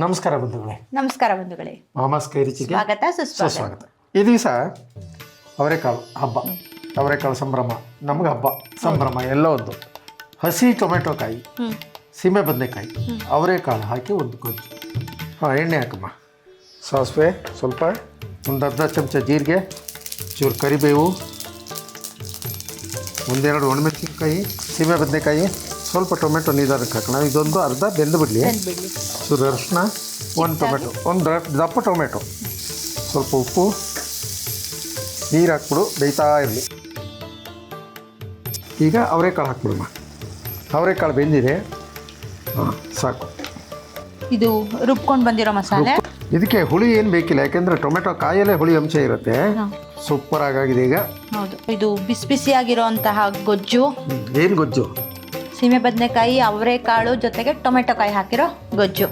ನಮಸ್ಕಾರ ಬಂಧುಗಳೇ. ನಮಸ್ಕಾರ ಬಂಧುಗಳೇ. ಮಾಮಾಸ್ ಕೈ ರುಚಿಗೆ ಸ್ವಾಗತ ಸುಸ್ವಾಗತ. ಈ ದಿವಸ ಅವರೆಕಾಳು ಹಬ್ಬ, ಅವರೆಕಾಳು ಸಂಭ್ರಮ, ನಮ್ಗೆ ಹಬ್ಬ ಸಂಭ್ರಮ ಎಲ್ಲ ಒಂದು. ಹಸಿ ಟೊಮೆಟೊ ಕಾಯಿ, ಸೀಮೆ ಬದನೆಕಾಯಿ, ಅವರೆಕಾಳು ಹಾಕಿ ಒಂದು ಗೊಜ್ಜು. ಎಣ್ಣೆ ಹಾಕಮ್ಮ, ಸಾಸಿವೆ ಸ್ವಲ್ಪ, ಒಂದು ಅರ್ಧ ಚಮಚ ಜೀರಿಗೆ, ಚೂರು ಕರಿಬೇವು, ಒಂದೆರಡು ಒಣಮೆಣಸಿನ್ಕಾಯಿ, ಸೀಮೆ ಬದನೆಕಾಯಿ, ಸ್ವಲ್ಪ ಟೊಮೆಟೊ ನಿಧಾನಕ್ಕೆ ಹಾಕೋಣ. ಇದೊಂದು ಅರ್ಧ ಬೆಂದು ಬಿಡಲಿ. ಚೂರು ಅರಿಶಿನ, ಒಂದು ಟೊಮೆಟೊ, ಒಂದು ದಪ್ಪ ಟೊಮೆಟೊ, ಸ್ವಲ್ಪ ಉಪ್ಪು, ನೀರು ಹಾಕ್ಬಿಡು, ಬೇಯ್ತಾ ಇರಲಿ. ಈಗ ಅವರೆಕಾಳು ಹಾಕ್ಬಿಡಮ್ಮ. ಅವರೆಕಾಳು ಬೆಂದಿದೆ, ಸಾಕು. ಇದು ರುಬ್ಕೊಂಡು ಬಂದಿರೋ ಮಸಾಲೆ. ಇದಕ್ಕೆ ಹುಳಿ ಏನು ಬೇಕಿಲ್ಲ, ಯಾಕೆಂದರೆ ಟೊಮೆಟೊ ಕಾಯಲ್ಲೇ ಹುಳಿ ಅಂಶ ಇರುತ್ತೆ. ಸೂಪರ್ ಆಗಿದೆ ಈಗ. ಹೌದು, ಇದು ಬಿಸಿ ಬಿಸಿಯಾಗಿರೋಂತಹ ಗೊಜ್ಜು. ಏನು ಗೊಜ್ಜು? ಸೀಮೆ ಬದನೆಕಾಯಿ, ಅವರೆಕಾಳು ಜೊತೆಗೆ ಟೊಮೆಟೊ ಕಾಯಿ ಹಾಕಿರೋ ಗೊಜ್ಜು.